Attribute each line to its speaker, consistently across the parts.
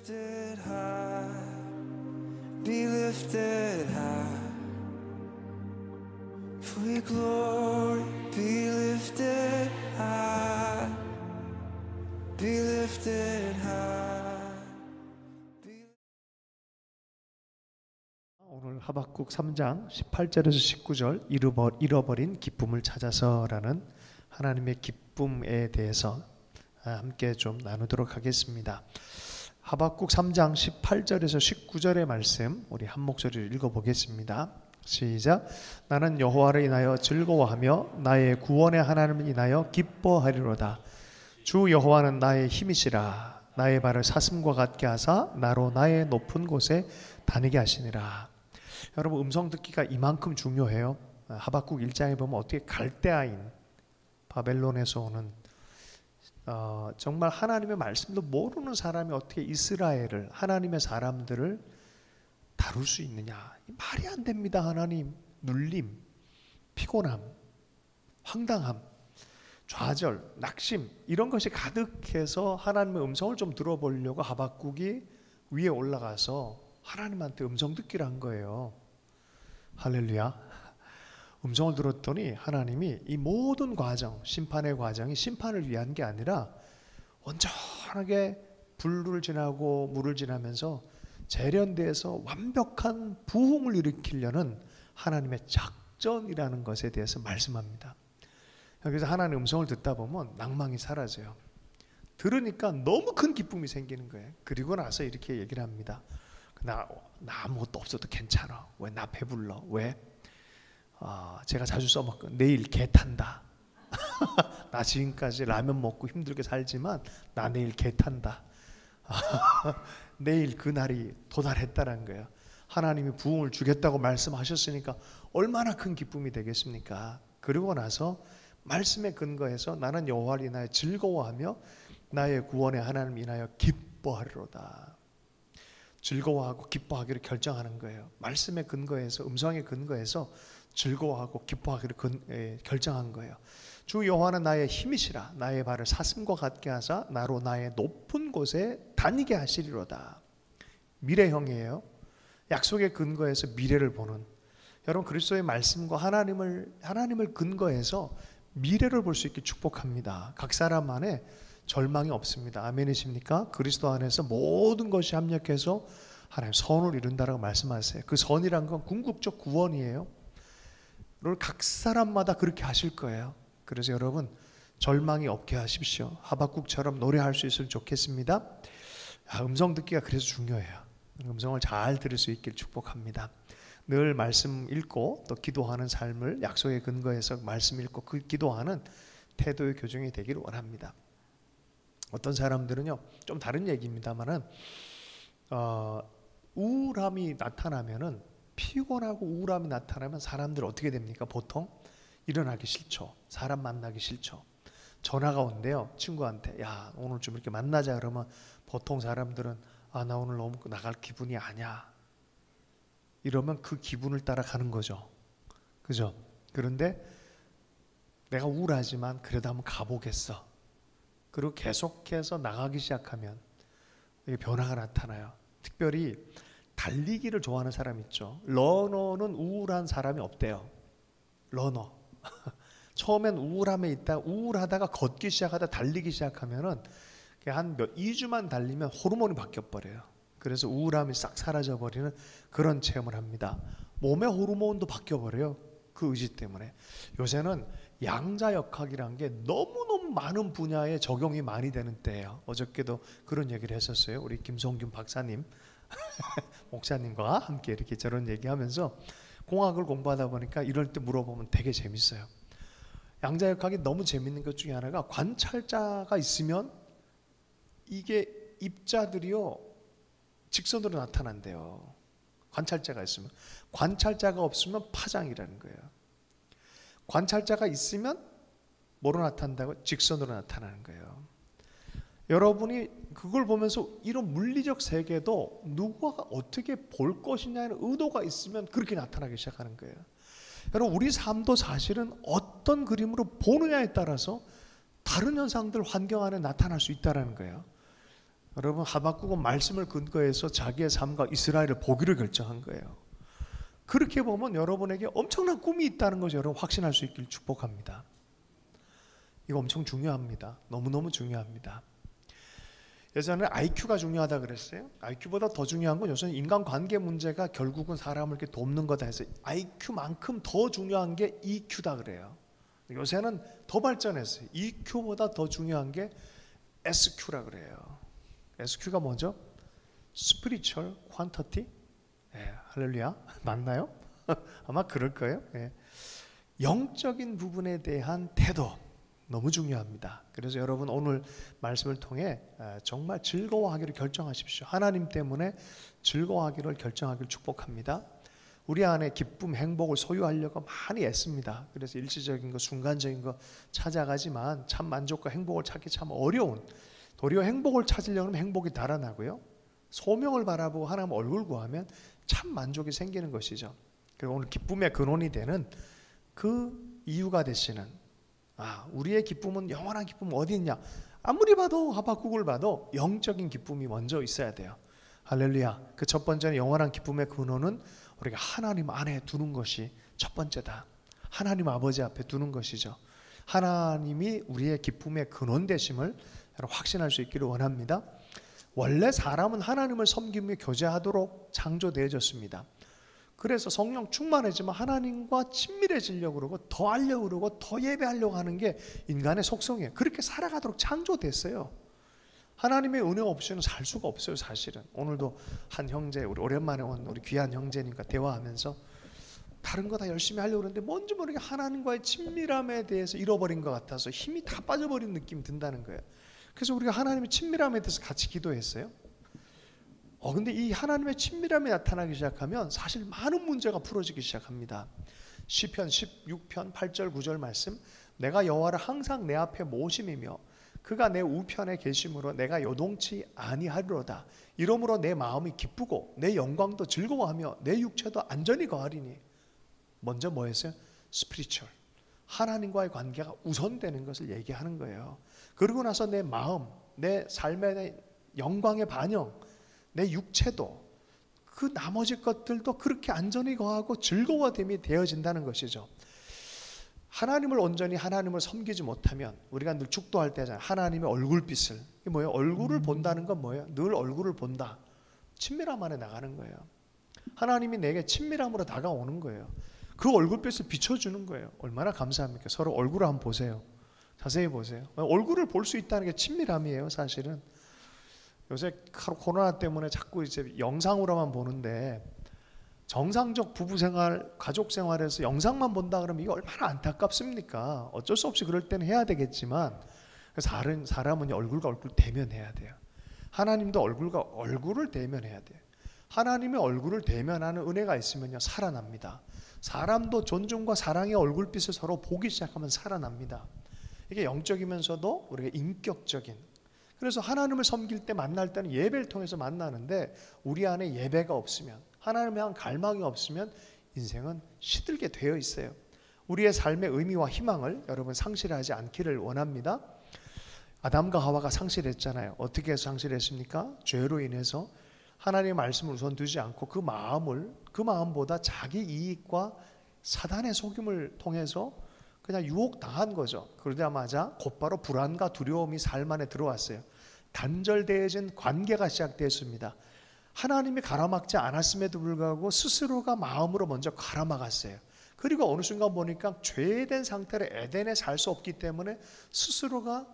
Speaker 1: lifted high, be lifted high, for your glory, be lifted high, be lifted high.
Speaker 2: 오늘 하박국 3장 18절에서 19절 잃어버린 기쁨을 찾아서라는 하나님의 기쁨에 대해서 함께 좀 나누도록 하겠습니다. 하박국 3장 18절에서 19절의 말씀 우리 한 목소리를 읽어보겠습니다. 시작. 나는 여호와를 인하여 즐거워하며 나의 구원의 하나님을 인하여 기뻐하리로다. 주 여호와는 나의 힘이시라. 나의 발을 사슴과 같게 하사 나로 나의 높은 곳에 다니게 하시니라. 여러분, 음성 듣기가 이만큼 중요해요. 하박국 1장에 보면 어떻게 갈대아인 바벨론에서 오는 정말 하나님의 말씀도 모르는 사람이 어떻게 이스라엘을, 하나님의 사람들을 다룰 수 있느냐. 말이 안 됩니다. 하나님. 눌림, 피곤함, 황당함, 좌절, 낙심 이런 것이 가득해서 하나님의 음성을 좀 들어보려고 하박국이 위에 올라가서 하나님한테 음성 듣기를 한 거예요. 할렐루야. 음성을 들었더니 하나님이 이 모든 과정, 심판의 과정이 심판을 위한 게 아니라 온전하게 불을 지나고 물을 지나면서 재련돼서 완벽한 부흥을 일으키려는 하나님의 작전이라는 것에 대해서 말씀합니다. 그래서 하나님의 음성을 듣다 보면 낭망이 사라져요. 들으니까 너무 큰 기쁨이 생기는 거예요. 그리고 나서 이렇게 얘기를 합니다. 나 아무것도 없어도 괜찮아. 왜 나 배불러? 왜? 제가 자주 써먹고 내일 개 탄다. 나 지금까지 라면 먹고 힘들게 살지만 나 내일 개 탄다. 내일 그날이 도달했다는 거예요. 하나님이 부흥을 주겠다고 말씀하셨으니까 얼마나 큰 기쁨이 되겠습니까? 그리고 나서 말씀에 근거해서 나는 여호와를 인하여 즐거워하며 나의 구원의 하나님을 인하여 기뻐하리로다. 즐거워하고 기뻐하기를 결정하는 거예요. 말씀에 근거해서, 음성에 근거해서 즐거워하고 기뻐하기를 결정한 거예요. 주 여호와는 나의 힘이시라. 나의 발을 사슴과 같게 하사 나로 나의 높은 곳에 다니게 하시리로다. 미래형이에요. 약속에 근거해서 미래를 보는. 여러분, 그리스도의 말씀과 하나님을 근거해서 미래를 볼 수 있게 축복합니다. 각 사람 안에 절망이 없습니다. 아멘이십니까? 그리스도 안에서 모든 것이 합력해서 하나님 선을 이룬다라고 말씀하세요. 그 선이란 건 궁극적 구원이에요. 그걸 각 사람마다 그렇게 하실 거예요. 그래서 여러분, 절망이 없게 하십시오. 하박국처럼 노래할 수 있으면 좋겠습니다. 음성 듣기가 그래서 중요해요. 음성을 잘 들을 수 있길 축복합니다. 늘 말씀 읽고 또 기도하는 삶을 약속에 근거해서 말씀 읽고 그 기도하는 태도의 교정이 되기를 원합니다. 어떤 사람들은요, 좀 다른 얘기입니다만은 우울함이 나타나면은, 피곤하고 우울함이 나타나면 사람들 어떻게 됩니까? 보통 일어나기 싫죠. 사람 만나기 싫죠. 전화가 온대요. 친구한테, 야 오늘 좀 이렇게 만나자. 그러면 보통 사람들은 나 오늘 너무 나갈 기분이 아니야. 이러면 그 기분을 따라가는 거죠. 그죠? 그런데 내가 우울하지만 그래도 한번 가보겠어. 그리고 계속해서 나가기 시작하면 이게 변화가 나타나요. 특별히 달리기를 좋아하는 사람 있죠. 러너는 우울한 사람이 없대요. 러너. 처음엔 우울함에 있다, 우울하다가 걷기 시작하다 달리기 시작하면은 한 2주만 달리면 호르몬이 바뀌어버려요. 그래서 우울함이 싹 사라져버리는 그런 체험을 합니다. 몸의 호르몬도 바뀌어버려요. 그 의지 때문에. 요새는 양자역학이란 게 너무너무 많은 분야에 적용이 많이 되는 때예요. 어저께도 그런 얘기를 했었어요. 우리 김성균 박사님 목사님과 함께 이렇게 저런 얘기하면서 공학을 공부하다 보니까 이럴 때 물어보면 되게 재밌어요. 양자역학이 너무 재밌는 것 중에 하나가 관찰자가 있으면 이게 입자들이요 직선으로 나타난대요. 관찰자가 있으면. 관찰자가 없으면 파장이라는 거예요. 관찰자가 있으면 뭐로 나타난다고? 직선으로 나타나는 거예요. 여러분이 그걸 보면서 이런 물리적 세계도 누가 어떻게 볼 것이냐는 의도가 있으면 그렇게 나타나기 시작하는 거예요. 여러분, 우리 삶도 사실은 어떤 그림으로 보느냐에 따라서 다른 현상들 환경 안에 나타날 수 있다는 거예요. 여러분, 하박국은 말씀을 근거해서 자기의 삶과 이스라엘을 보기로 결정한 거예요. 그렇게 보면 여러분에게 엄청난 꿈이 있다는 것을 여러분 확신할 수 있길 축복합니다. 이거 엄청 중요합니다. 너무너무 중요합니다. 예전에 IQ가 중요하다 그랬어요. IQ보다 더 중요한 건 요새는 인간관계 문제가 결국은 사람을 이렇게 돕는 거다 해서 IQ만큼 더 중요한 게 EQ다 그래요. 요새는 더 발전했어요. EQ보다 더 중요한 게 SQ라 그래요. SQ가 뭐죠? Spiritual Quantity? 네, 할렐루야. 맞나요? 아마 그럴 거예요. 네. 영적인 부분에 대한 태도 너무 중요합니다. 그래서 여러분 오늘 말씀을 통해 정말 즐거워하기를 결정하십시오. 하나님 때문에 즐거워하기를 결정하기를 축복합니다. 우리 안에 기쁨, 행복을 소유하려고 많이 애씁니다. 그래서 일시적인 거, 순간적인 거 찾아가지만 참 만족과 행복을 찾기 참 어려운, 도리어 행복을 찾으려면 행복이 달아나고요, 소명을 바라보고 하나님 얼굴 구하면 참 만족이 생기는 것이죠. 그리고 오늘 기쁨의 근원이 되는 그 이유가 되시는, 우리의 기쁨은, 영원한 기쁨은 어디 있냐? 아무리 봐도, 하박국을 봐도 영적인 기쁨이 먼저 있어야 돼요. 할렐루야. 그 첫 번째는 영원한 기쁨의 근원은 우리가 하나님 안에 두는 것이 첫 번째다. 하나님 아버지 앞에 두는 것이죠. 하나님이 우리의 기쁨의 근원 되심을 확신할 수 있기를 원합니다. 원래 사람은 하나님을 섬기며 교제하도록 창조되어졌습니다. 그래서 성령 충만해지면 하나님과 친밀해지려고 그러고 더 알려고 그러고 더 예배하려고 하는 게 인간의 속성이에요. 그렇게 살아가도록 창조됐어요. 하나님의 은혜 없이는 살 수가 없어요. 사실은 오늘도 한 형제, 우리 오랜만에 온 우리 귀한 형제님과 대화하면서 다른 거 다 열심히 하려고 그러는데 뭔지 모르게 하나님과의 친밀함에 대해서 잃어버린 것 같아서 힘이 다 빠져버린 느낌이 든다는 거예요. 그래서 우리가 하나님의 친밀함에 대해서 같이 기도했어요. 근데 이 하나님의 친밀함이 나타나기 시작하면 사실 많은 문제가 풀어지기 시작합니다. 시편 16편 8절 9절 말씀, 내가 여호와를 항상 내 앞에 모심이며 그가 내 우편에 계심으로 내가 요동치 아니하리로다. 이러므로 내 마음이 기쁘고 내 영광도 즐거워하며 내 육체도 안전히 거하리니. 먼저 뭐 했어요? 스피리추얼, 하나님과의 관계가 우선되는 것을 얘기하는 거예요. 그러고 나서 내 마음, 내 삶의 영광의 반영, 내 육체도, 그 나머지 것들도 그렇게 안전히 거하고 즐거워됨이 되어진다는 것이죠. 하나님을 온전히 하나님을 섬기지 못하면 우리가 늘 축도할 때 하잖아요. 하나님의 얼굴빛을, 이게 뭐예요? 얼굴을 본다는 건 뭐예요? 늘 얼굴을 본다. 친밀함 안에 나가는 거예요. 하나님이 내게 친밀함으로 다가오는 거예요. 그 얼굴빛을 비춰주는 거예요. 얼마나 감사합니까? 서로 얼굴을 한번 보세요. 자세히 보세요. 얼굴을 볼 수 있다는 게 친밀함이에요. 사실은 요새 코로나 때문에 자꾸 이제 영상으로만 보는데, 정상적 부부생활, 가족생활에서 영상만 본다 그러면 이게 얼마나 안타깝습니까? 어쩔 수 없이 그럴 때는 해야 되겠지만, 사람은 얼굴과 얼굴 대면해야 돼요. 하나님도 얼굴과 얼굴을 대면해야 돼요. 하나님의 얼굴을 대면하는 은혜가 있으면요, 살아납니다. 사람도 존중과 사랑의 얼굴빛을 서로 보기 시작하면 살아납니다. 이게 영적이면서도 우리가 인격적인, 그래서 하나님을 섬길 때 만날 때는 예배를 통해서 만나는데, 우리 안에 예배가 없으면, 하나님에 대한 갈망이 없으면 인생은 시들게 되어 있어요. 우리의 삶의 의미와 희망을 여러분 상실하지 않기를 원합니다. 아담과 하와가 상실했잖아요. 어떻게 해서 상실했습니까? 죄로 인해서 하나님의 말씀을 우선 두지 않고 그 마음보다 자기 이익과 사단의 속임을 통해서 그냥 유혹당한 거죠. 그러자마자 곧바로 불안과 두려움이 삶 안에 들어왔어요. 단절되어진 관계가 시작되었습니다. 하나님이 가라막지 않았음에도 불구하고 스스로가 마음으로 먼저 가라막았어요. 그리고 어느 순간 보니까 죄된 상태로 에덴에 살 수 없기 때문에 스스로가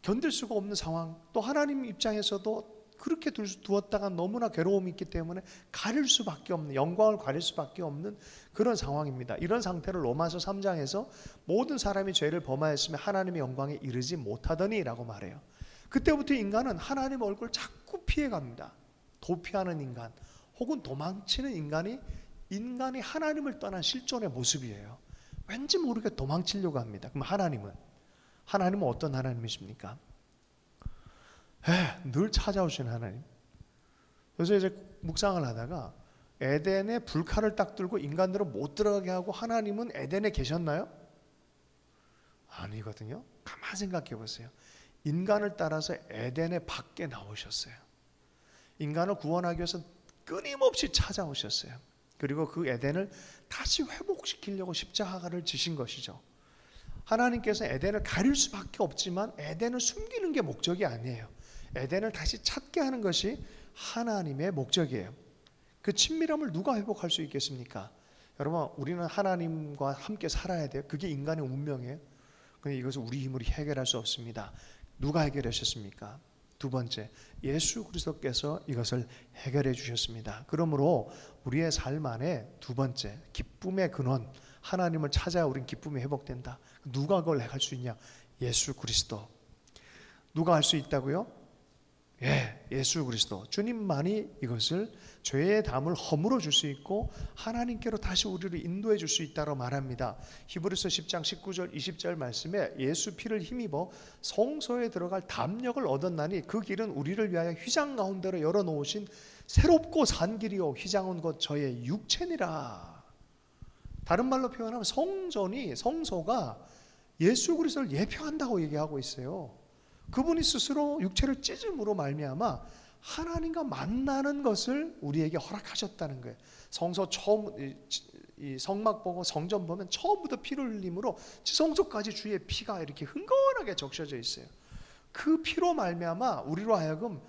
Speaker 2: 견딜 수가 없는 상황, 또 하나님 입장에서도 그렇게 두었다가 너무나 괴로움이 있기 때문에 가릴 수밖에 없는, 영광을 가릴 수밖에 없는 그런 상황입니다. 이런 상태를 로마서 3장에서 모든 사람이 죄를 범하였으며 하나님의 영광에 이르지 못하더니 라고 말해요. 그때부터 인간은 하나님 얼굴을 자꾸 피해갑니다. 도피하는 인간, 혹은 도망치는 인간이 하나님을 떠난 실존의 모습이에요. 왠지 모르게 도망치려고 합니다. 그럼 하나님은 어떤 하나님이십니까? 늘 찾아오시는 하나님. 요새 이제 묵상을 하다가 에덴에 불칼을 딱 들고 인간들은 못 들어가게 하고 하나님은 에덴에 계셨나요? 아니거든요. 가만 생각해 보세요. 인간을 따라서 에덴의 밖에 나오셨어요. 인간을 구원하기 위해서 끊임없이 찾아오셨어요. 그리고 그 에덴을 다시 회복시키려고 십자가를 지신 것이죠. 하나님께서 에덴을 가릴 수밖에 없지만 에덴을 숨기는 게 목적이 아니에요. 에덴을 다시 찾게 하는 것이 하나님의 목적이에요. 그 친밀함을 누가 회복할 수 있겠습니까? 여러분, 우리는 하나님과 함께 살아야 돼요. 그게 인간의 운명이에요. 그런데 이것을 우리 힘으로 해결할 수 없습니다. 누가 해결하셨습니까? 두 번째, 예수 그리스도께서 이것을 해결해 주셨습니다. 그러므로 우리의 삶 안에 두 번째, 기쁨의 근원, 하나님을 찾아야 우린 기쁨이 회복된다. 누가 그걸 할 수 있냐? 예수 그리스도. 누가 할 수 있다고요? 예수 그리스도. 주님만이 이것을 죄의 담을 허물어 줄 수 있고 하나님께로 다시 우리를 인도해 줄 수 있다고 말합니다. 히브리서 10장 19절 20절 말씀에 예수 피를 힘입어 성소에 들어갈 담력을 얻었나니 그 길은 우리를 위하여 휘장 가운데로 열어놓으신 새롭고 산 길이요 휘장은 곧 저의 육체니라. 다른 말로 표현하면 성소가 예수 그리스도를 예표한다고 얘기하고 있어요. 그분이 스스로 육체를 찢음으로 말미암아 하나님과 만나는 것을 우리에게 허락하셨다는 거예요. 성소 처음 이 성막 보고 성전 보면 처음부터 피를 흘림으로 지성소까지 주의 피가 이렇게 흥건하게 적셔져 있어요. 그 피로 말미암아 우리로 하여금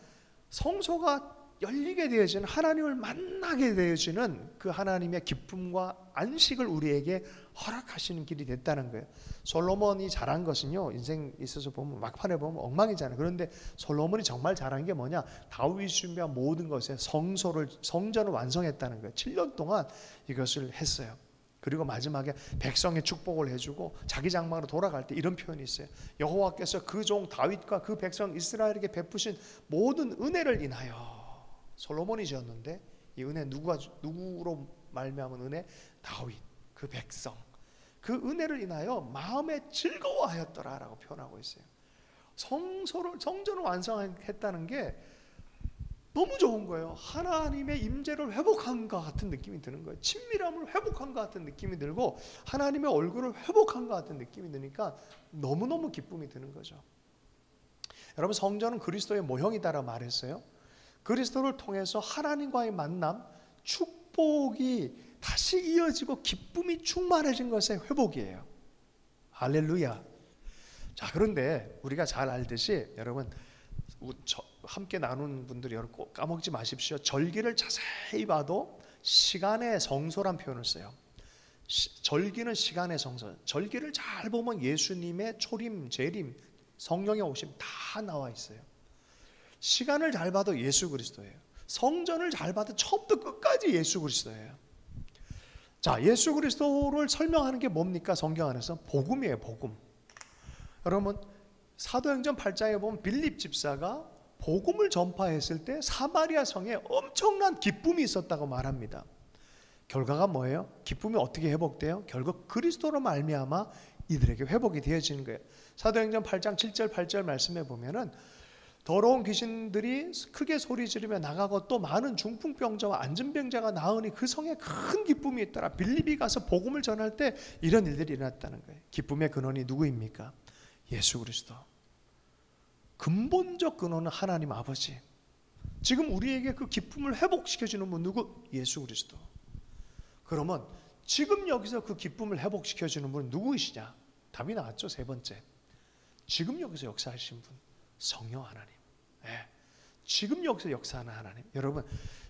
Speaker 2: 성소가 열리게 되어지는, 하나님을 만나게 되어지는 그 하나님의 기쁨과 안식을 우리에게 허락하시는 길이 됐다는 거예요. 솔로몬이 잘한 것은요, 인생 있어서 보면 막판에 보면 엉망이잖아요. 그런데 솔로몬이 정말 잘한 게 뭐냐? 다윗이 준비한 모든 것에 성전을 완성했다는 거예요. 7년 동안 이것을 했어요. 그리고 마지막에 백성의 축복을 해주고 자기 장막으로 돌아갈 때 이런 표현이 있어요. 여호와께서 그 종 다윗과 그 백성 이스라엘에게 베푸신 모든 은혜를 인하여. 솔로몬이 지었는데 이 은혜 누구로 말미암은 은혜? 다윗, 그 백성, 그 은혜를 인하여 마음에 즐거워하였더라라고 표현하고 있어요. 성전을 완성했다는 게 너무 좋은 거예요. 하나님의 임재를 회복한 것 같은 느낌이 드는 거예요. 친밀함을 회복한 것 같은 느낌이 들고 하나님의 얼굴을 회복한 것 같은 느낌이 드니까 너무너무 기쁨이 드는 거죠. 여러분, 성전은 그리스도의 모형이다라고 말했어요. 그리스도를 통해서 하나님과의 만남, 축복이 다시 이어지고 기쁨이 충만해진 것의 회복이에요. 할렐루야. 자, 그런데 우리가 잘 알듯이 여러분, 함께 나눈 분들이 여러분 꼭 까먹지 마십시오. 절기를 자세히 봐도 시간의 성소란 표현을 써요. 절기는 시간의 성소. 절기를 잘 보면 예수님의 초림, 재림, 성령의 오심 다 나와 있어요. 시간을 잘 봐도 예수 그리스도예요. 성전을 잘 봐도 처음부터 끝까지 예수 그리스도예요. 자, 예수 그리스도를 설명하는 게 뭡니까? 성경 안에서 복음이에요. 복음. 여러분, 사도행전 8장에 보면 빌립 집사가 복음을 전파했을 때 사마리아 성에 엄청난 기쁨이 있었다고 말합니다. 결과가 뭐예요? 기쁨이 어떻게 회복돼요? 결국 그리스도로 말미암아 이들에게 회복이 되어지는 거예요. 사도행전 8장 7절 8절 말씀에 보면은 더러운 귀신들이 크게 소리 지르며 나가고 또 많은 중풍병자와 안진병자가 나으니 그 성에 큰 기쁨이 있더라. 빌립이 가서 복음을 전할 때 이런 일들이 일어났다는 거예요. 기쁨의 근원이 누구입니까? 예수 그리스도. 근본적 근원은 하나님 아버지. 지금 우리에게 그 기쁨을 회복시켜주는 분 누구? 예수 그리스도. 그러면 지금 여기서 그 기쁨을 회복시켜주는 분은 누구이시냐? 답이 나왔죠. 세 번째, 지금 여기서 역사하신 분, 성령 하나님. 지금 여기서 역사하는 하나님. 여러분,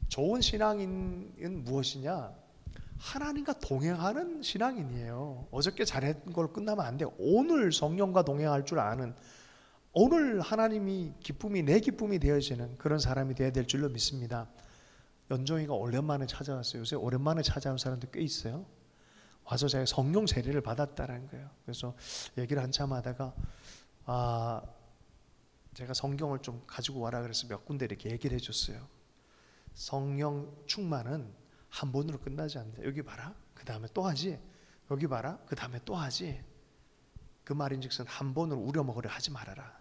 Speaker 2: 좋은 신앙인은 무엇이냐? 하나님과 동행하는 신앙인이에요. 어저께 잘했던 걸 끝나면 안 돼요. 오늘 성령과 동행할 줄 아는, 오늘 하나님이 기쁨이 내 기쁨이 되어지는 그런 사람이 되어야 될 줄로 믿습니다. 연종이가 오랜만에 찾아왔어요. 요새 오랜만에 찾아온 사람도 꽤 있어요. 와서 제가 성령 세례를 받았다는 거예요. 그래서 얘기를 한참 하다가 제가 성경을 좀 가지고 와라 그래서 몇 군데 이렇게 얘기를 해줬어요. 성령 충만은 한 번으로 끝나지 않는다. 여기 봐라, 그 다음에 또 하지. 여기 봐라, 그 다음에 또 하지. 그 말인즉슨 한 번으로 우려먹으려 하지 말아라.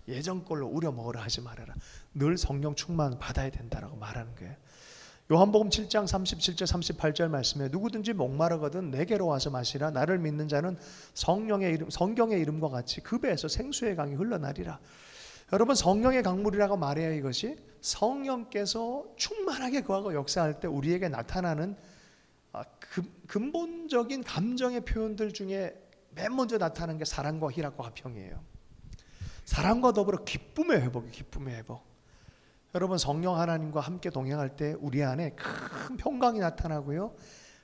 Speaker 2: 예전 걸로 우려먹으려 하지 말아라. 늘 성령 충만 받아야 된다라고 말하는 거예요. 요한복음 7장 37절 38절 말씀에 누구든지 목마르거든 내게로 와서 마시라. 나를 믿는 자는 성경의 이름과 같이 그 배에서 생수의 강이 흘러나리라. 여러분, 성령의 강물이라고 말해야 이것이 성령께서 충만하게 거하고 역사할 때 우리에게 나타나는 근본적인 감정의 표현들 중에 맨 먼저 나타나는 게 사랑과 희락과 화평이에요. 사랑과 더불어 기쁨의 회복이에요. 기쁨의 회복. 여러분, 성령 하나님과 함께 동행할 때 우리 안에 큰 평강이 나타나고요,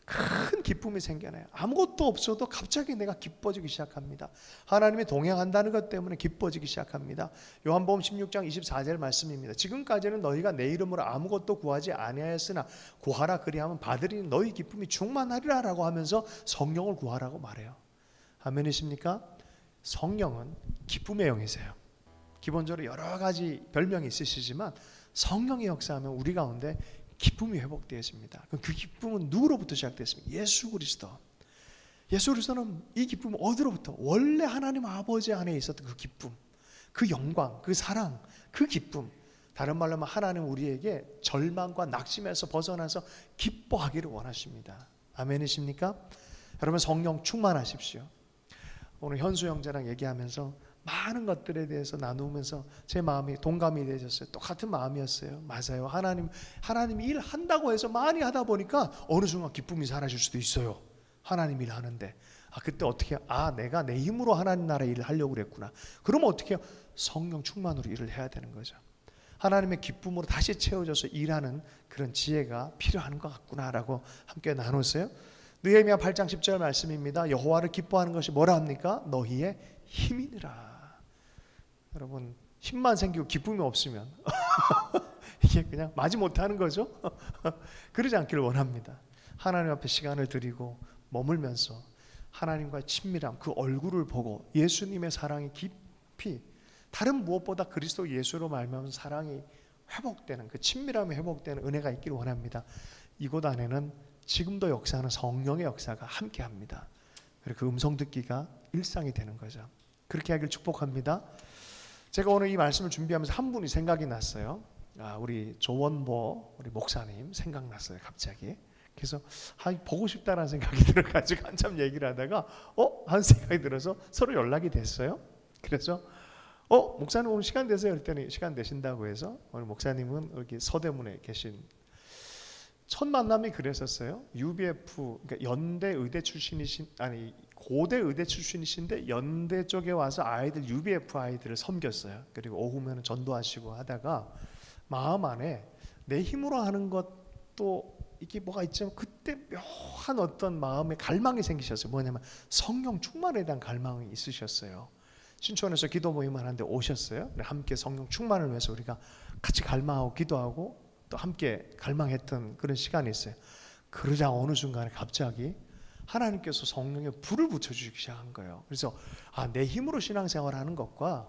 Speaker 2: 큰 기쁨이 생겨나요. 아무것도 없어도 갑자기 내가 기뻐지기 시작합니다. 하나님이 동행한다는 것 때문에 기뻐지기 시작합니다. 요한복음 16장 24절 말씀입니다. 지금까지는 너희가 내 이름으로 아무것도 구하지 아니하였으나 구하라 그리하면 받으리니 너희 기쁨이 충만하리라 라고 하면서 성령을 구하라고 말해요. 아멘이십니까? 성령은 기쁨의 영이세요. 기본적으로 여러 가지 별명이 있으시지만 성령의 역사하면 우리 가운데 기쁨이 회복되어집니다. 그 기쁨은 누구로부터 시작됐습니까? 예수 그리스도. 예수 그리스도는 이 기쁨은 어디로부터? 원래 하나님 아버지 안에 있었던 그 기쁨, 그 영광, 그 사랑, 그 기쁨. 다른 말로 하면 하나님 우리에게 절망과 낙심에서 벗어나서 기뻐하기를 원하십니다. 아멘이십니까? 여러분, 성령 충만하십시오. 오늘 현수 형제랑 얘기하면서 많은 것들에 대해서 나누면서 제 마음이 동감이 되셨어요. 똑같은 마음이었어요. 맞아요. 하나님이 일한다고 해서 많이 하다 보니까 어느 순간 기쁨이 사라질 수도 있어요. 하나님 일하는데 그때 어떻게 해요? 내가 내 힘으로 하나님 나라 일을 하려고 그랬구나. 그러면 어떻게 해요? 성령 충만으로 일을 해야 되는 거죠. 하나님의 기쁨으로 다시 채워져서 일하는 그런 지혜가 필요한 것 같구나라고 함께 나눴어요. 느헤미야 8장 10절 말씀입니다. 여호와를 기뻐하는 것이 뭐라 합니까? 너희의 힘이니라. 여러분, 힘만 생기고 기쁨이 없으면 이게 그냥 마지 못하는 거죠. 그러지 않기를 원합니다. 하나님 앞에 시간을 드리고 머물면서 하나님과의 친밀함, 그 얼굴을 보고 예수님의 사랑이 깊이, 다른 무엇보다 그리스도 예수로 말미암아 사랑이 회복되는, 그 친밀함이 회복되는 은혜가 있기를 원합니다. 이곳 안에는 지금도 역사하는 성령의 역사가 함께합니다. 그리고 그 음성 듣기가 일상이 되는 거죠. 그렇게 하길 축복합니다. 제가 오늘 이 말씀을 준비하면서 한 분이 생각이 났어요. 우리 조원보 우리 목사님 생각났어요, 갑자기. 그래서 보고 싶다라는 생각이 들어가지고 한참 얘기를 하다가 한 생각이 들어서 서로 연락이 됐어요. 그래서 목사님 오늘 시간 되세요? 그랬더니 시간 되신다고 해서 오늘 목사님은 여기 서대문에 계신, 첫 만남이 그랬었어요. UBF, 그러니까 연대 의대 출신이신, 고대 의대 출신이신데 연대 쪽에 와서 아이들, UBF 아이들을 섬겼어요. 그리고 오후면은 전도하시고 하다가 마음 안에 내 힘으로 하는 것도 이게 뭐가 있지만 그때 묘한 어떤 마음의 갈망이 생기셨어요. 뭐냐면 성령 충만에 대한 갈망이 있으셨어요. 신촌에서 기도 모임 하는데 오셨어요. 함께 성령 충만을 위해서 우리가 같이 갈망하고 기도하고 또 함께 갈망했던 그런 시간이 있어요. 그러자 어느 순간에 갑자기 하나님께서 성령에 불을 붙여주기 시작한 거예요. 그래서 내 힘으로 신앙생활을 하는 것과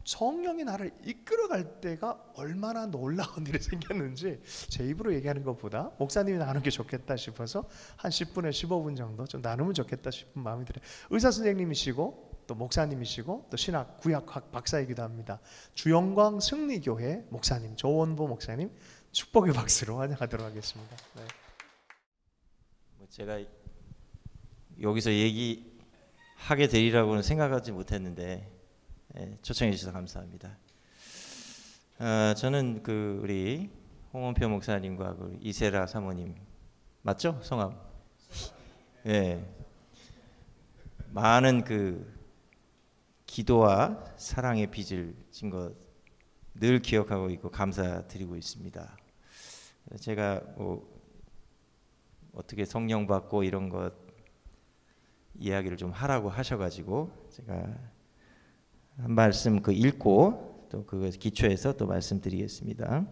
Speaker 2: 성령이 나를 이끌어갈 때가 얼마나 놀라운 일이 생겼는지 제 입으로 얘기하는 것보다 목사님이 나누는 게 좋겠다 싶어서 한 10분에 15분 정도 좀 나누면 좋겠다 싶은 마음이 들어요. 의사 선생님이시고 또 목사님이시고 또 신학 구약학 박사이기도 합니다. 주영광 승리교회 목사님 조원보 목사님 축복의 박수로 환영하도록 하겠습니다. 네.
Speaker 3: 제가 여기서 얘기하게 되리라고는 생각하지 못했는데 초청해 주셔서 감사합니다. 저는 우리 홍원표 목사님과 이세라 사모님 맞죠? 성함? 네. 많은 기도와 사랑의 빚을 진 것 늘 기억하고 있고 감사드리고 있습니다. 제가 어떻게 성령 받고 이런 것 이야기를 좀 하라고 하셔가지고 제가 한 말씀 읽고 또 그 기초해서 또 말씀드리겠습니다.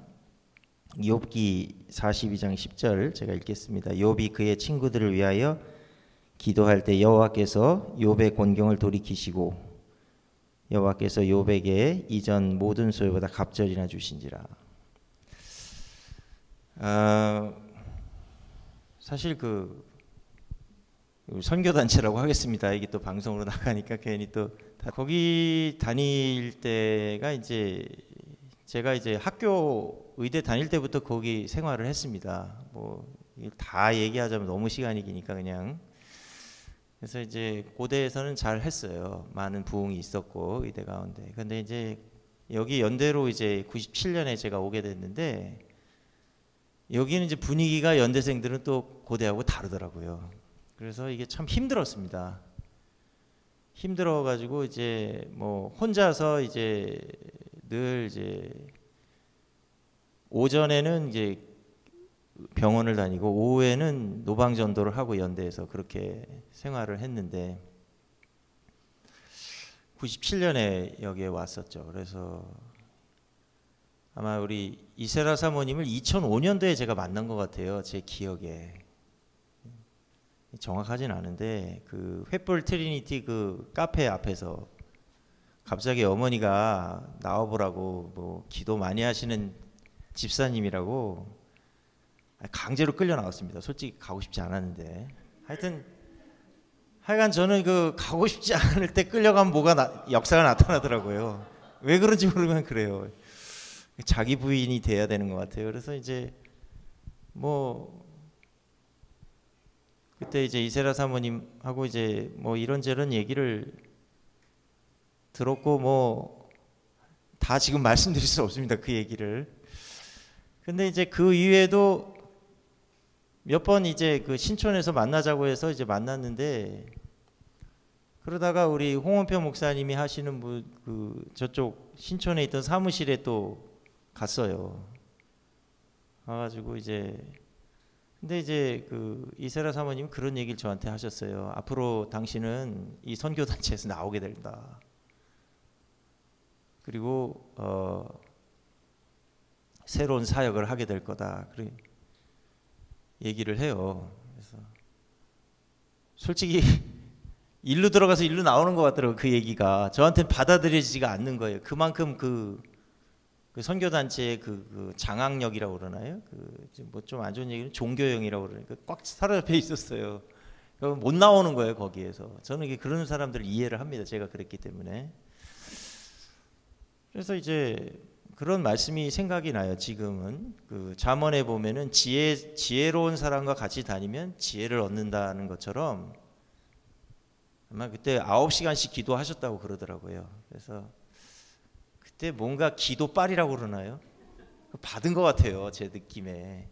Speaker 3: 욥기 42장 10절 제가 읽겠습니다. 욥이 그의 친구들을 위하여 기도할 때 여호와께서 욥의 곤경을 돌이키시고 여호와께서 욥에게 이전 모든 소유보다 갑절이나 주신지라. 사실 선교단체라고 하겠습니다. 이게 또 방송으로 나가니까 괜히 또 거기 다닐 때가 이제 제가 이제 학교 의대 다닐 때부터 거기 생활을 했습니다. 뭐 다 얘기하자면 너무 시간이 기니까 그냥. 그래서 이제 고대에서는 잘 했어요. 많은 부흥이 있었고 의대 가운데. 근데 이제 여기 연대로 이제 97년에 제가 오게 됐는데 여기는 이제 분위기가 연대생들은 또 고대하고 다르더라고요. 그래서 이게 참 힘들었습니다. 힘들어 가지고 이제 뭐 혼자서 이제 늘 이제 오전에는 이제 병원을 다니고 오후에는 노방 전도를 하고 연대에서 그렇게 생활을 했는데 97년에 여기에 왔었죠. 그래서 아마 우리 이세라 사모님을 2005년도에 제가 만난 것 같아요. 제 기억에. 정확하진 않은데 그 횃불 트리니티 그 카페 앞에서 갑자기 어머니가 나와보라고 뭐 기도 많이 하시는 집사님이라고 강제로 끌려 나왔습니다. 솔직히 가고 싶지 않았는데 하여간 저는 그 가고 싶지 않을 때 끌려가면 역사가 나타나더라고요. 왜 그런지 모르면 그래요. 자기 부인이 돼야 되는 것 같아요. 그래서 이제 뭐 그때 이제 이세라 사모님하고 이제 뭐 이런저런 얘기를 들었고 뭐 다 지금 말씀드릴 수 없습니다. 그 얘기를. 근데 이제 그 이후에도 몇 번 이제 그 신촌에서 만나자고 해서 이제 만났는데 그러다가 우리 홍원표 목사님이 하시는 그 저쪽 신촌에 있던 사무실에 또 갔어요. 가가지고 이제 근데 이제 그 이세라 사모님 그런 얘기를 저한테 하셨어요. 앞으로 당신은 이 선교 단체에서 나오게 된다. 그리고 새로운 사역을 하게 될 거다. 그래 얘기를 해요. 그래서 솔직히 일로 들어가서 일로 나오는 것 같더라고요. 그 얘기가 저한테는 받아들여지지가 않는 거예요. 그만큼 그 선교단체의 그 장악력이라고 그러나요? 뭐 좀 안 좋은 얘기는 종교형이라고 그러니까 꽉 사로잡혀 있었어요. 못 나오는 거예요 거기에서. 저는 그런 사람들을 이해를 합니다. 제가 그랬기 때문에. 그래서 이제 그런 말씀이 생각이 나요. 지금은 그 잠언에 보면은 지혜로운 사람과 같이 다니면 지혜를 얻는다는 것처럼 아마 그때 9시간씩 기도하셨다고 그러더라고요. 그래서 그때 뭔가 기도빨이라고 그러나요? 받은 것 같아요. 제 느낌에.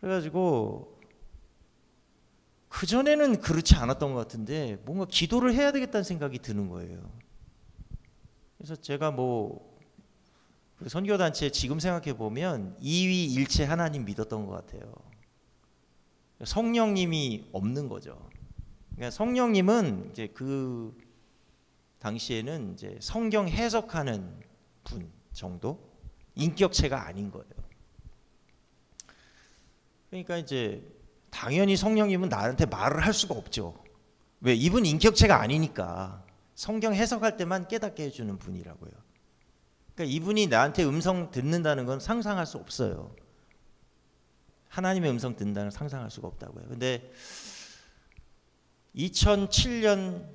Speaker 3: 그래가지고 그전에는 그렇지 않았던 것 같은데 뭔가 기도를 해야 되겠다는 생각이 드는 거예요. 그래서 제가 뭐 선교단체 지금 생각해 보면 이위일체 하나님 믿었던 것 같아요. 성령님이 없는 거죠. 그러니까 성령님은 이제 그 당시에는 이제 성경 해석하는 분 정도, 인격체가 아닌 거예요. 그러니까 이제 당연히 성령님은 나한테 말을 할 수가 없죠. 왜? 이분 인격체가 아니니까 성경 해석할 때만 깨닫게 해주는 분이라고요. 그러니까 이분이 나한테 음성 듣는다는 건 상상할 수 없어요. 하나님의 음성 듣는다는 건 상상할 수가 없다고요. 근데 2007년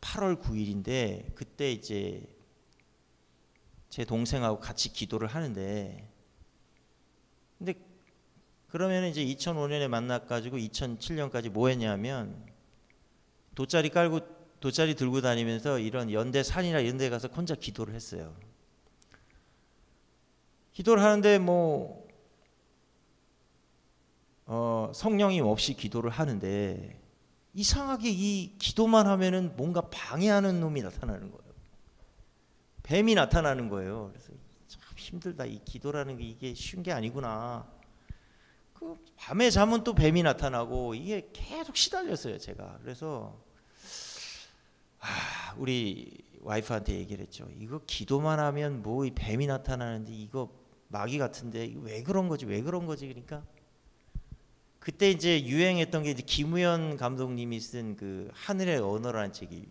Speaker 3: 8월 9일인데 그때 이제 제 동생하고 같이 기도를 하는데 근데 그러면 이제 2005년에 만나가지고 2007년까지 뭐 했냐면 돗자리 들고 다니면서 이런 연대 산이나 이런 데 가서 혼자 기도를 했어요. 기도를 하는데 뭐 성령님 없이 기도를 하는데 이상하게 이 기도만 하면은 뭔가 방해하는 놈이 나타나는 거예요. 뱀이 나타나는 거예요. 그래서 참 힘들다. 이 기도라는 게 이게 쉬운 게 아니구나. 그 밤에 자면 또 뱀이 나타나고 이게 계속 시달렸어요, 제가. 그래서 우리 와이프한테 얘기를 했죠. 이거 기도만 하면 뭐 이 뱀이 나타나는데 이거 마귀 같은데 이거 왜 그런 거지? 왜 그런 거지? 그러니까 그때 이제 유행했던 게 이제 김우현 감독님이 쓴 그 하늘의 언어라는 책이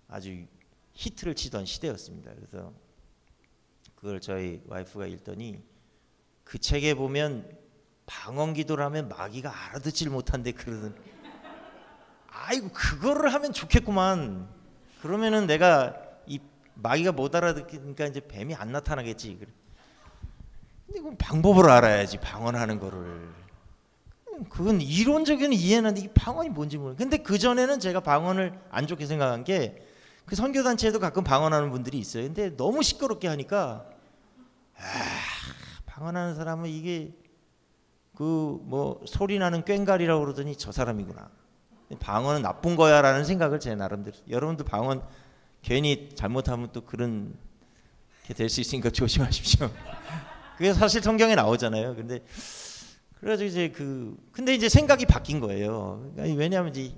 Speaker 3: 아주 히트를 치던 시대였습니다. 그래서 그걸 저희 와이프가 읽더니 그 책에 보면 방언 기도를 하면 마귀가 알아듣질 못한대 그러던. 아이고 그거를 하면 좋겠구만. 그러면은 내가 이 마귀가 못 알아듣으니까 이제 뱀이 안 나타나겠지. 근데 그건 방법을 알아야지, 방언하는 거를. 그건 이론적인 이해는 이 방언이 뭔지 모르겠어요. 근데 그 전에는 제가 방언을 안 좋게 생각한 게 그 선교 단체에도 가끔 방언하는 분들이 있어요. 근데 너무 시끄럽게 하니까 방언하는 사람은 이게 그 뭐 소리 나는 꽹과리라고 그러더니 저 사람이구나. 방언은 나쁜 거야라는 생각을 제 나름대로. 여러분도 방언 괜히 잘못하면 또 그런 게 될 수 있으니까 조심하십시오. 그게 사실 성경에 나오잖아요. 근데 그래가지고 이제 근데 이제 생각이 바뀐 거예요. 그러니까 왜냐하면 이제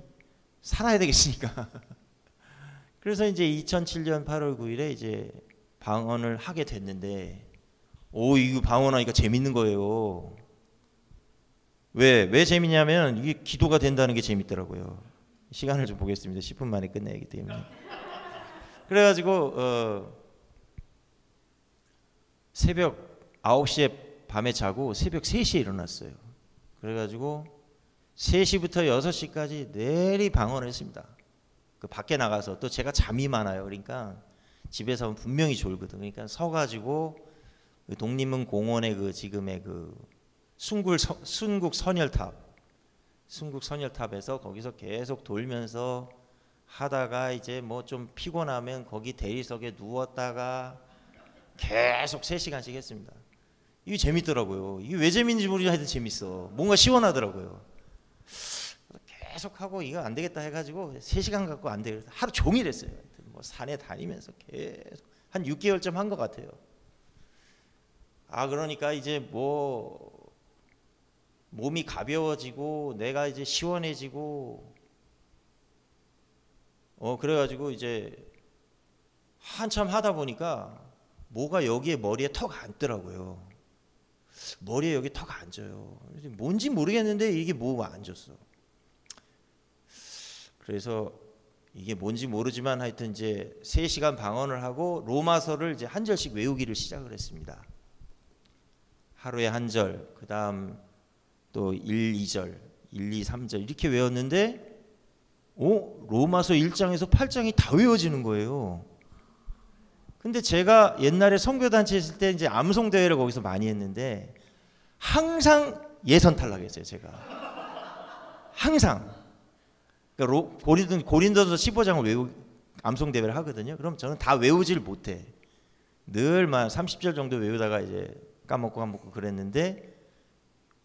Speaker 3: 살아야 되겠으니까. 그래서 이제 2007년 8월 9일에 이제 방언을 하게 됐는데, 이거 방언하니까 재밌는 거예요. 왜 재밌냐면 이게 기도가 된다는 게 재밌더라고요. 시간을 좀 보겠습니다. 10분 만에 끝내기 때문에. 그래가지고 새벽 9시에 밤에 자고 새벽 3시에 일어났어요. 그래가지고 3시부터 6시까지 내리 방언을 했습니다. 그 밖에 나가서, 또 제가 잠이 많아요. 그러니까 집에서 하면 분명히 졸거든. 그러니까 서가지고 그 독립문 공원의 그 지금의 그 순국 선열탑에서 거기서 계속 돌면서 하다가 이제 뭐 좀 피곤하면 거기 대리석에 누웠다가 계속 3시간씩 했습니다. 이게 재밌더라고요. 이게 왜 재밌는지 모르겠는데 하여튼 재밌어. 뭔가 시원하더라고요. 계속 하고 이거 안 되겠다 해가지고 3시간 갖고 안 되겠다. 하루 종일 했어요. 뭐 산에 다니면서 계속 한 6개월쯤 한 것 같아요. 그러니까 이제 뭐 몸이 가벼워지고 내가 이제 시원해지고 그래가지고 이제 한참 하다 보니까 뭐가 여기에 머리에 턱 앉더라고요. 머리에 여기 턱 앉아요. 뭔지 모르겠는데 이게 뭐가 앉았어. 그래서 이게 뭔지 모르지만 하여튼 이제 3시간 방언을 하고 로마서를 이제 한 절씩 외우기를 시작을 했습니다. 하루에 한 절, 그 다음 또 1, 2절, 1, 2, 3절 이렇게 외웠는데 로마서 1장에서 8장이 다 외워지는 거예요. 근데 제가 옛날에 선교단체 있을 때 이제 암송대회를 거기서 많이 했는데 항상 예선 탈락했어요. 제가 항상. 그러니까 고린도서 15장을 암송대회를 하거든요. 그럼 저는 다 외우질 못해. 늘만 30절 정도 외우다가 이제 까먹고 그랬는데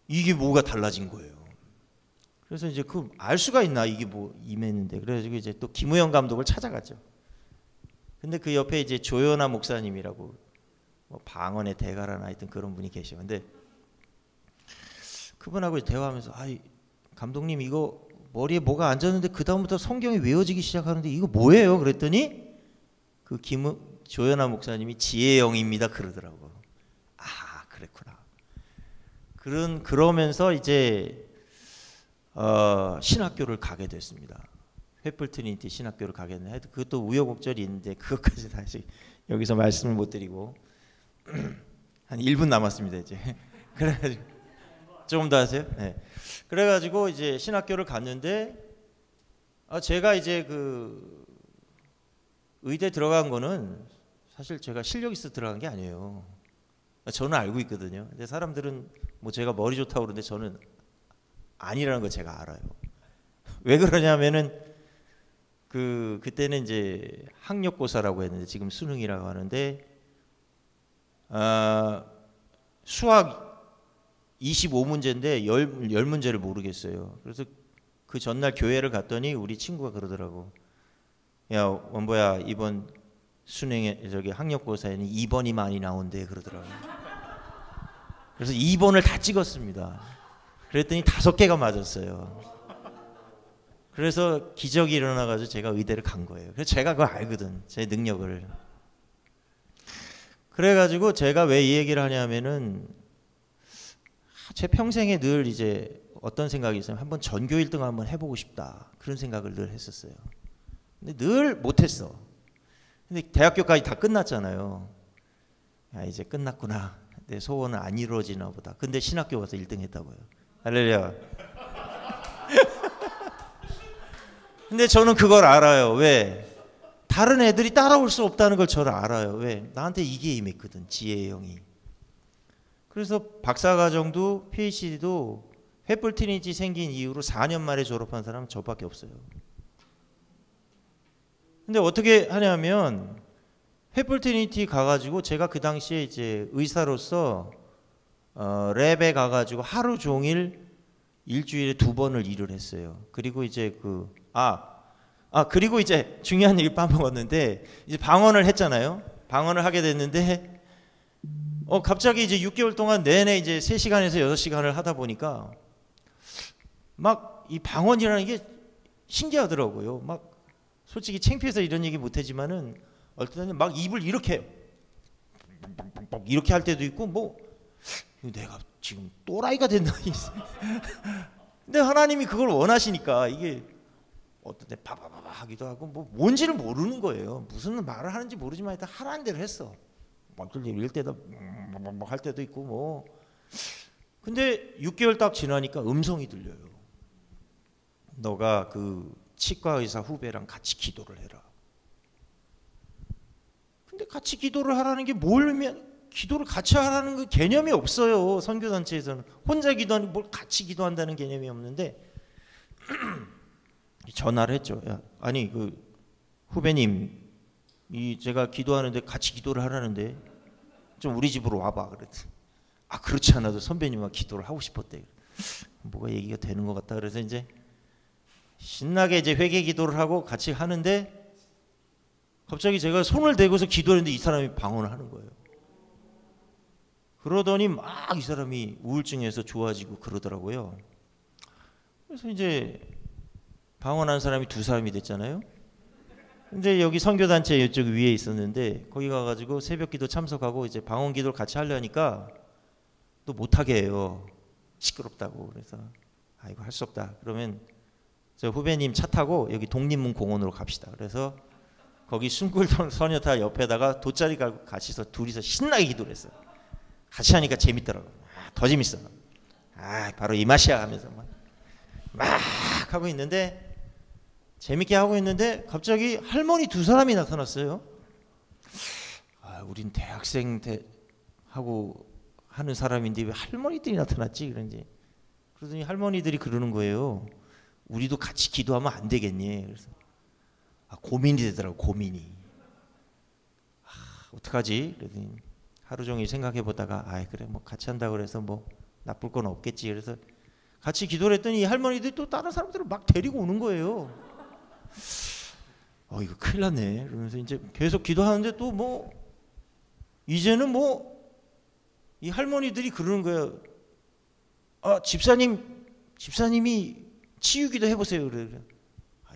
Speaker 3: 이게 뭐가 달라진 거예요. 그래서 이제 알 수가 있나 이게 뭐 임했는데, 그래가지고 이제 또 김우영 감독을 찾아갔죠. 근데 그 옆에 이제 조연아 목사님이라고 뭐 방언의 대가라나 하여튼 그런 분이 계셔. 근데 그분하고 대화하면서 감독님 이거 머리에 뭐가 앉았는데 그 다음부터 성경이 외워지기 시작하는데 이거 뭐예요? 그랬더니 그 조연아 목사님이 지혜의 영입니다 그러더라고. 그랬구나. 그러면서 이제 신학교를 가게 됐습니다. 횃불 트리니티 신학교를 가게 됐는데 그것도 우여곡절이 있는데 그것까지 다시 여기서 말씀을 못 드리고 한 1분 남았습니다 이제. 그래가지고 조금 더 하세요? 네. 그래가지고 이제 신학교를 갔는데 제가 이제 그 의대 들어간 거는 사실 제가 실력 있어 들어간 게 아니에요. 저는 알고 있거든요. 근데 사람들은 뭐 제가 머리 좋다고 그러는데 저는 아니라는 거 제가 알아요. 왜 그러냐면은 그때는 이제 학력고사라고 했는데 지금 수능이라고 하는데 수학 25문제인데 10문제를 모르겠어요. 그래서 그 전날 교회를 갔더니 우리 친구가 그러더라고. 야 원보야 이번 수능에 학력고사에는 2번이 많이 나온대 그러더라고. 그래서 2번을 다 찍었습니다. 그랬더니 5개가 맞았어요. 그래서 기적이 일어나가지고 제가 의대를 간 거예요. 그래서 제가 그걸 알거든, 제 능력을. 그래가지고 제가 왜 이 얘기를 하냐면은 제 평생에 늘 이제 어떤 생각이 있어요. 한번 전교 1등 한번 해보고 싶다 그런 생각을 늘 했었어요. 근데 늘 못했어. 근데 대학교까지 다 끝났잖아요. 이제 끝났구나. 내 소원은 안 이루어지나 보다. 근데 신학교 가서 1등 했다고요. 할렐루야. 근데 저는 그걸 알아요. 왜? 다른 애들이 따라올 수 없다는 걸 저를 알아요. 왜? 나한테 이게 임했거든, 지혜의 영이. 그래서 박사과정도 PhD도 횃불 트리니티 생긴 이후로 4년 만에 졸업한 사람은 저밖에 없어요. 근데 어떻게 하냐면 횃불 트리니티 가가지고 제가 그 당시에 이제 의사로서 랩에 가가지고 하루 종일 일주일에 2번을 일을 했어요. 그리고 이제 그리고 이제 중요한 얘기 빠먹었는데, 이제 방언을 했잖아요. 방언을 하게 됐는데 갑자기 이제 6개월 동안 내내 이제 3시간에서 6시간을 하다 보니까 막 이 방언이라는 게 신기하더라고요. 막 솔직히 창피해서 이런 얘기 못하지만은 어떨 때는 막 입을 이렇게 할 때도 있고, 뭐 내가 지금 또라이가 된다. 근데 하나님이 그걸 원하시니까 이게 어떤 때 바바바바 하기도 하고 뭐 뭔지를 모르는 거예요. 무슨 말을 하는지 모르지만 일단 하라는 대로 했어. 막 이럴 때도 할 때도 있고 뭐. 근데 6개월 딱 지나니까 음성이 들려요. 너가 그 치과 의사 후배랑 같이 기도를 해라. 근데 같이 기도를 하라는 게 기도를 같이 하라는 그 개념이 없어요. 선교단체에서는 혼자 기도하는 뭘 같이 기도한다는 개념이 없는데 전화를 했죠. 야, 아니 그 후배님, 제가 기도하는데 같이 기도를 하라는데 좀 우리 집으로 와봐. 그랬더니 그렇지 않아도 선배님과 기도를 하고 싶었대. 뭐가 얘기가 되는 것 같다. 그래서 이제 신나게 이제 회개 기도를 하고 같이 하는데 갑자기 제가 손을 대고서 기도했는데 이 사람이 방언을 하는 거예요. 그러더니 막 이 사람이 우울증에서 좋아지고 그러더라고요. 그래서 이제 방언한 사람이 2사람이 됐잖아요. 근데 여기 선교단체 이쪽 위에 있었는데 거기 가가지고 새벽기도 참석하고 이제 방언기도를 같이 하려니까 또 못하게 해요. 시끄럽다고. 그래서 이거 할 수 없다. 그러면 저 후배님 차 타고 여기 독립문 공원으로 갑시다. 그래서 거기 숨굴 소녀타 옆에다가 돗자리 깔고 같이서 둘이서 신나게 기도를 했어요. 같이 하니까 재밌더라고요. 더 재밌어. 바로 이 맛이야 하면서 막 하고 있는데, 재밌게 하고 있는데 갑자기 할머니 2사람이 나타났어요. 우린 대학생 하고 하는 사람인데 왜 할머니들이 나타났지? 그러더니 할머니들이 그러는 거예요. 우리도 같이 기도하면 안 되겠니? 그래서 고민이 되더라고. 고민이. 어떡하지? 그러더니 하루 종일 생각해 보다가 그래 뭐 같이 한다고 그래서 뭐 나쁠 건 없겠지. 그래서 같이 기도를 했더니 이 할머니들이 또 다른 사람들을 막 데리고 오는 거예요. 이거 큰일 났네. 그러면서 이제 계속 기도하는데 또 뭐 이제는 뭐 이 할머니들이 그러는 거예요. 집사님이 치유기도 해보세요. 그래.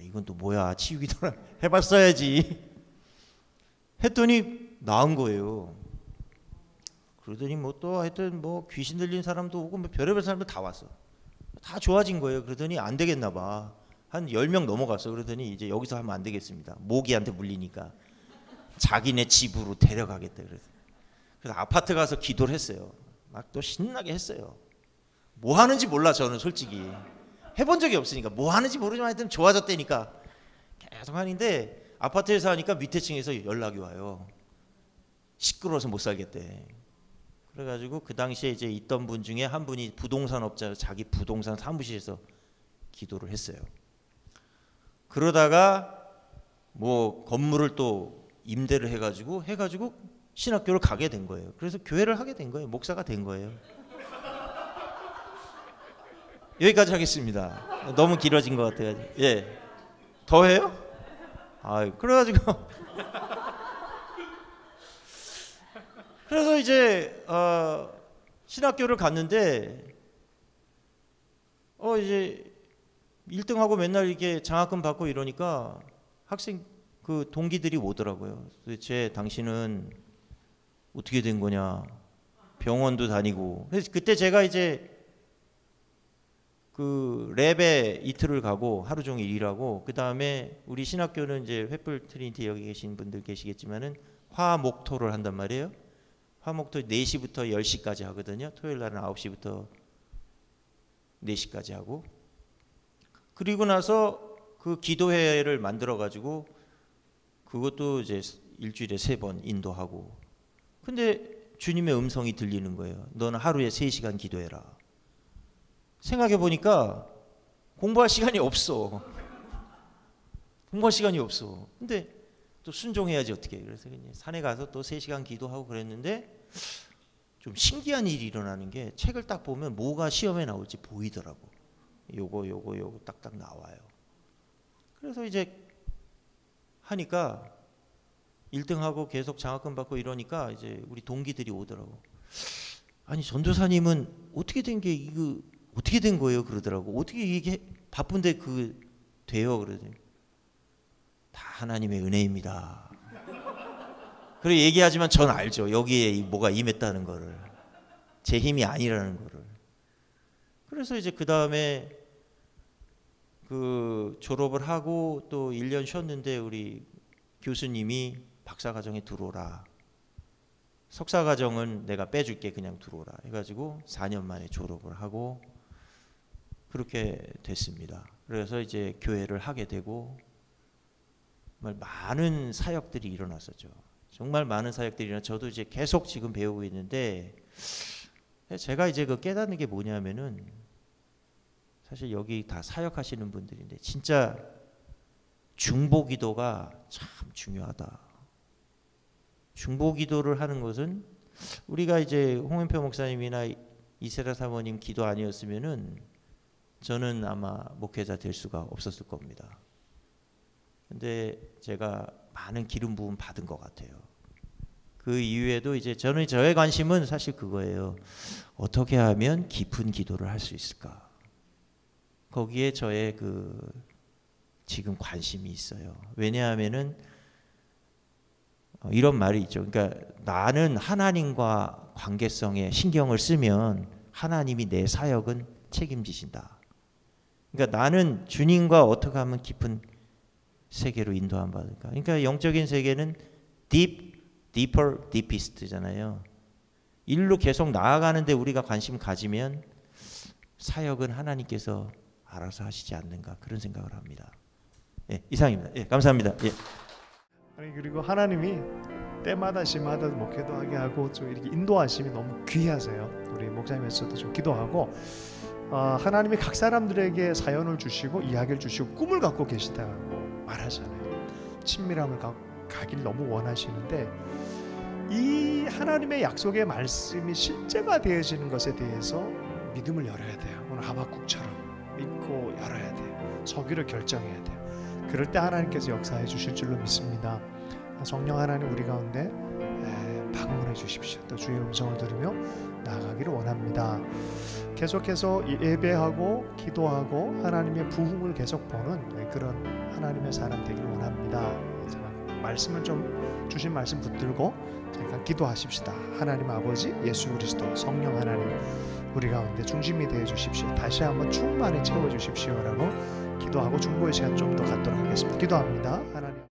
Speaker 3: 이건 또 뭐야? 치유기도를 해봤어야지. 했더니 나은 거예요. 그러더니 뭐 또 하여튼 뭐 귀신 들린 사람도 오고 뭐 별의별 사람도 다 왔어. 다 좋아진 거예요. 그러더니 안 되겠나 봐. 한 10명 넘어갔어. 그러더니 이제 여기서 하면 안 되겠습니다. 모기한테 물리니까 자기네 집으로 데려가겠다. 그래서 아파트 가서 기도를 했어요. 막 또 신나게 했어요. 뭐 하는지 몰라. 저는 솔직히 해본 적이 없으니까 뭐 하는지 모르지만 하여튼 좋아졌다니까 계속 하는데, 아파트에서 하니까 밑에 층에서 연락이 와요. 시끄러워서 못 살겠대. 그래가지고 그 당시에 이제 있던 분 중에 한 분이 부동산 업자, 자기 부동산 사무실에서 기도를 했어요. 그러다가 뭐 건물을 또 임대를 해가지고 신학교를 가게 된 거예요. 그래서 교회를 하게 된 거예요. 목사가 된 거예요. 여기까지 하겠습니다. 너무 길어진 것 같아요. 예, 더 해요? 그래가지고 그래서 이제 신학교를 갔는데 이제 1등하고 맨날 이렇게 장학금 받고 이러니까 학생 그 동기들이 오더라고요. 도대체 당신은 어떻게 된 거냐? 병원도 다니고. 그래서 그때 제가 이제 그 랩에 이틀을 가고 하루 종일 일하고, 그 다음에 우리 신학교는 이제 횃불 트리니티 여기 계신 분들 계시겠지만은 화목토를 한단 말이에요. 화목토 4시부터 10시까지 하거든요. 토요일 날은 9시부터 4시까지 하고, 그리고 나서 그 기도회를 만들어 가지고 그것도 이제 일주일에 3번 인도하고. 근데 주님의 음성이 들리는 거예요. 너는 하루에 3시간 기도해라. 생각해 보니까 공부할 시간이 없어. 공부할 시간이 없어. 근데 또 순종해야지 어떻게. 그래서 산에 가서 또 3시간 기도하고 그랬는데 좀 신기한 일이 일어나는 게 책을 딱 보면 뭐가 시험에 나올지 보이더라고. 요거 딱딱 나와요. 그래서 이제 하니까 1등하고 계속 장학금 받고 이러니까 이제 우리 동기들이 오더라고. 아니 전도사님은 어떻게 된 게 이거 어떻게 된 거예요? 그러더라고. 어떻게 이게 바쁜데 그 돼요? 그러더니 다 하나님의 은혜입니다. 그래 얘기하지만 전 알죠. 여기에 뭐가 임했다는 거를. 제 힘이 아니라는 거를. 그래서 이제 그 다음에 그 졸업을 하고 또 1년 쉬었는데 우리 교수님이 박사과정에 들어오라. 석사과정은 내가 빼줄게 그냥 들어오라 해가지고 4년 만에 졸업을 하고 그렇게 됐습니다. 그래서 이제 교회를 하게 되고 정말 많은 사역들이 일어났었죠. 정말 많은 사역들이 일어나. 저도 이제 계속 지금 배우고 있는데 제가 이제 그 깨닫는 게 뭐냐면은 사실 여기 다 사역하시는 분들인데 진짜 중보기도가 참 중요하다. 중보기도를 하는 것은 우리가 이제 홍은표 목사님이나 이세라 사모님 기도 아니었으면은 저는 아마 목회자 될 수가 없었을 겁니다. 근데 제가 많은 기름 부음 받은 것 같아요. 그 이후에도 이제 저는 저의 관심은 사실 그거예요. 어떻게 하면 깊은 기도를 할 수 있을까? 거기에 저의 그 지금 관심이 있어요. 왜냐하면은 이런 말이 있죠. 그러니까 나는 하나님과 관계성에 신경을 쓰면 하나님이 내 사역은 책임지신다. 그러니까 나는 주님과 어떻게 하면 깊은 세계로 인도함 받을까? 그러니까 영적인 세계는 deep, deeper, deepest잖아요. 일로 계속 나아가는데 우리가 관심 가지면 사역은 하나님께서 알아서 하시지 않는가 그런 생각을 합니다. 예, 이상입니다. 예, 감사합니다. 예.
Speaker 2: 아니 그리고 하나님이 때마다 시마다 목회도 하게 하고 좀 이렇게 인도하심이 너무 귀하세요. 우리 목사님에서도 좀 기도하고 하나님이 각 사람들에게 사연을 주시고 이야기를 주시고 꿈을 갖고 계시다고 말하잖아요. 친밀함을 가길 너무 원하시는데 이 하나님의 약속의 말씀이 실제가 되어지는 것에 대해서 믿음을 열어야 돼요. 오늘 하박국처럼 믿고 열어야 돼요. 서기로 결정해야 돼요. 그럴 때 하나님께서 역사해 주실 줄로 믿습니다. 성령 하나님 우리 가운데 방문해 주십시오. 또 주의 음성을 들으며 나아가기를 원합니다. 계속해서 예배하고 기도하고 하나님의 부흥을 계속 보는 그런 하나님의 사람 되길 원합니다. 말씀을 좀 주신 말씀 붙들고 잠깐 기도하십시다. 하나님 아버지 예수 그리스도 성령 하나님 우리 가운데 중심이 되어 주십시오. 다시 한번 충만히 채워 주십시오라고 기도하고 중보의 시간 좀 더 갖도록 하겠습니다. 기도합니다. 하나님